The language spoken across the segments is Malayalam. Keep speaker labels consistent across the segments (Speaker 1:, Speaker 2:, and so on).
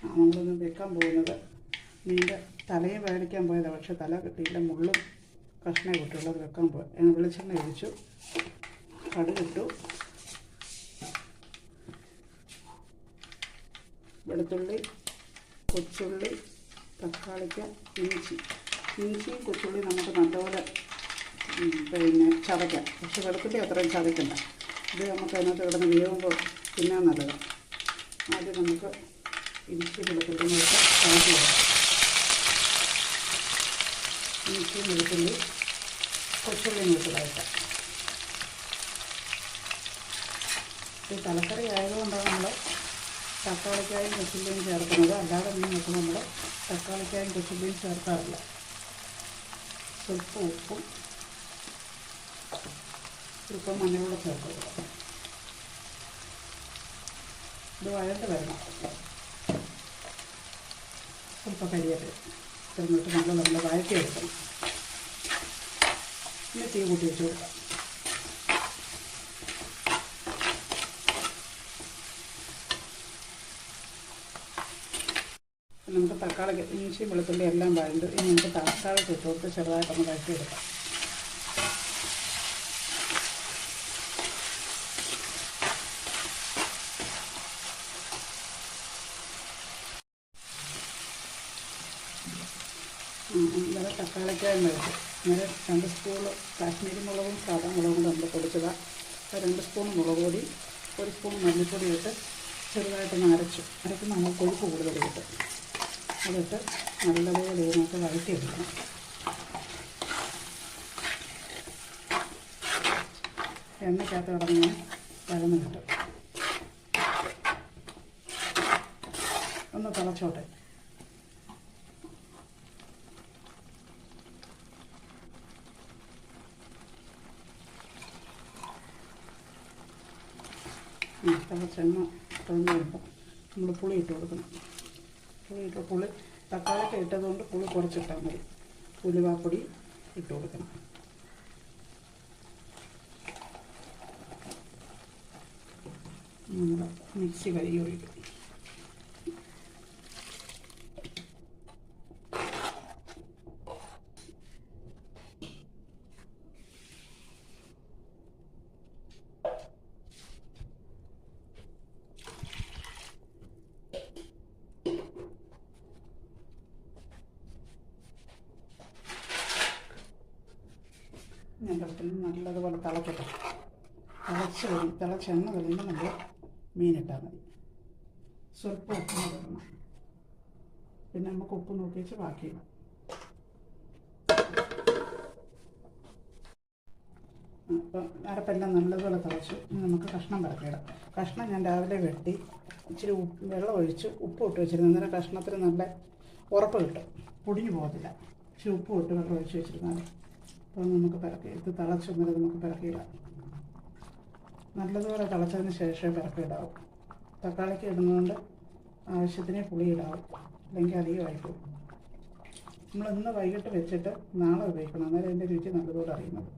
Speaker 1: നമ്മളിന്ന് വെക്കാൻ പോകുന്നത് മീൻ്റെ തലയും മേടിക്കാൻ പോയതാണ്. പക്ഷേ തല കിട്ടിയില്ല, മുള്ളും കഷ്ണേ കിട്ടുള്ളത് വെക്കാൻ പോയി. വെളിച്ചെണ്ണ ഒഴിച്ചു, കടുകിട്ടു, വെളുത്തുള്ളി, കൊച്ചുള്ളി, തക്കാളിക്ക, ഇഞ്ചിയും കൊച്ചുള്ളി നമുക്ക് നല്ലപോലെ ചതയ്ക്കാം. പക്ഷെ വെളുത്തുള്ളി അത്രയും ചതയ്ക്കണ്ട. ഇത് നമുക്ക് അതിനകത്ത് കിടന്ന് വേവുമ്പോൾ തിന്നാൻ നല്ലതാണ്. ആദ്യം നമുക്ക് ഇഞ്ചി വെളുത്തുള്ളി ചതച്ച് കൊടുക്കാം. ഇഞ്ചിയും വെളുത്തുള്ളി കൊച്ചുള്ളി ഇട്ടതായിട്ട്. ഈ തലക്കറി ആയതുകൊണ്ടാണ് നമ്മൾ തക്കാളിക്കായും കൊച്ചുള്ളിയും ചേർക്കുന്നത്. അല്ലാതെ മീൻ വെക്കുമ്പോൾ നമ്മൾ തക്കാളിക്കായും കൊച്ചുള്ളിയും ചേർക്കാറില്ല. സ്വല്പം ഉപ്പും സ്വല്പം മഞ്ഞളും ചേർത്ത് കൊടുക്കാം. ഇത് വഴണ്ട് വരണം. സ്വല്പം കരിയേപ്പില എന്നിട്ട് നല്ല വഴറ്റി എടുക്കണം. പിന്നെ തീ കൂട്ടി വെച്ച് കൊടുക്കാം. നമുക്ക് തക്കാളി, ഇഞ്ചി, വെളുത്തുള്ളി എല്ലാം വഴണ്ട് ഇനി നമുക്ക് തക്കാളി ഇട്ട് കൊടുത്ത് ചെറുതായിട്ടൊന്ന് വഴറ്റിയെടുക്കാം. ഇന്നലെ തക്കാളിക്കായും മേടിച്ചു. ഇന്നലെ 2 സ്പൂൺ കാശ്മീരി മുളകും സാധാ മുളകും നമ്മൾ പൊടിച്ചതാണ്. 2 സ്പൂൺ മുളക് പൊടി, 1 സ്പൂൺ മല്ലിപ്പൊടി ഇട്ട് ചെറുതായിട്ടൊന്ന് അരയ്ക്കുമ്പോൾ നമ്മൾ കൊഴുപ്പ് കൂടുതൽ കിട്ടും. അതിട്ട് നല്ലപോലെ ഇതിനകത്ത് വഴറ്റിയെടുക്കണം. എണ്ണയ്ക്കകത്ത് കിടന്ന് വഴന്ന് കിട്ടും. ഒന്ന് തിളച്ചോട്ടെ. തിളച്ചെണ്ണ തുറന്ന് വരുമ്പോൾ നമ്മൾ പുളി ഇട്ട് കൊടുക്കണം. പുളി തക്കാളിയൊക്കെ ഇട്ടതുകൊണ്ട് പുളി കുറച്ചിട്ടാൽ മതി. ഉലുവാപ്പൊടി ഇട്ട് കൊടുക്കണം. നമ്മൾ മിക്സി കഴുകി ഒഴിക്കും. ഞങ്ങൾക്ക് നല്ലതുപോലെ തിളക്കട്ടെ. തിളച്ചെണ്ണ തെളിയുമ്പോൾ നമ്മൾ മീനിട്ടാൽ മതി. സ്വല്പം ഉപ്പ് ഇടണം. പിന്നെ നമുക്ക് ഉപ്പ് നോക്കി വെച്ച് ബാക്കിയിടാം. അപ്പം അരപ്പെല്ലാം നല്ലതുപോലെ തിളച്ചു. നമുക്ക് കഷ്ണം പറക്കിയിടാം. കഷ്ണം ഞാൻ രാവിലെ വെട്ടി ഇച്ചിരി വെള്ളം ഒഴിച്ച് ഉപ്പ് ഇട്ട് വെച്ചിരുന്നു. അന്നേരം കഷ്ണത്തിന് നല്ല ഉറപ്പ് കിട്ടും, പൊടിഞ്ഞു പോകത്തില്ല. ഇച്ചിരി ഉപ്പ് ഇട്ട് വെള്ളം ഒഴിച്ച് വെച്ചിരുന്നാൽ അപ്പോൾ നമുക്ക് ഇത് തിളച്ചൊന്നിട്ട് നമുക്ക് പിറക്കിയിടാം. നല്ലതുപോലെ തിളച്ചതിന് ശേഷമേ പിറക്കിയിടാവും. തക്കാളിക്ക് ഇടുന്നതുകൊണ്ട് ആവശ്യത്തിന് പുളി ഇടാവും, അല്ലെങ്കിൽ അധികമായിപ്പോവും. നമ്മൾ ഇന്ന് വൈകിട്ട് വെച്ചിട്ട് നാളെ ഉപയോഗിക്കണം. അന്നേരം അതിൻ്റെ രുചി നല്ലതുപോലെ അറിയുന്നത്.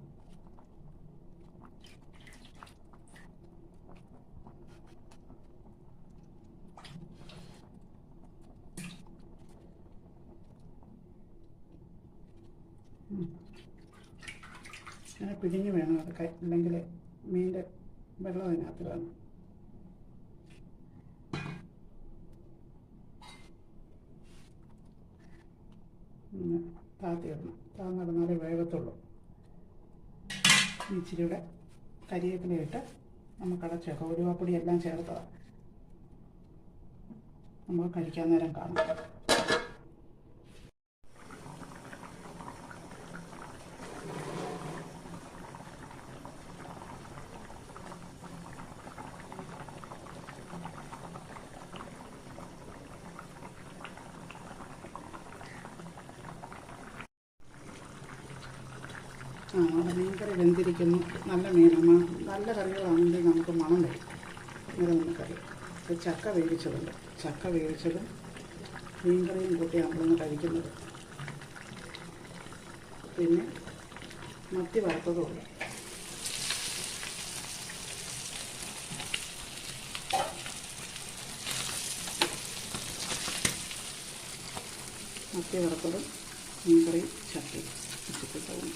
Speaker 1: അങ്ങനെ പിഴിഞ്ഞ് വേണം അത്, അല്ലെങ്കിൽ മീൻ്റെ വെള്ളം അതിനകത്ത് വേണം. താത്തിയിടണം. താന്നിടുന്നാലേ വേഗത്തുള്ളൂ. ഇച്ചിരിയുടെ കരിവേപ്പിലയിട്ട് നമുക്ക് അടച്ചേക്കാം. ഉലുവാപ്പൊടി എല്ലാം ചേർത്തതാണ്. നമുക്ക് കഴിക്കാൻ നേരം കാണാം. അവിടെ മീൻകറി വെന്തിരിക്കുന്നു. നല്ല മീനാണ്. നല്ല കറികളാണെങ്കിൽ നമുക്ക് മണം വരും. അങ്ങനെ നമുക്കറി. ചക്ക വേവിച്ചതുണ്ട്. ചക്ക വേവിച്ചതും മീൻകറിയും കൂട്ടിയാണ് നമ്മളിന്ന് കഴിക്കുന്നത്. പിന്നെ മത്തി വറുത്തതുണ്ട്. മത്തി വറുത്തതും മീൻകറി ചട്ടി വെച്ചിട്ട് പോകുന്നു.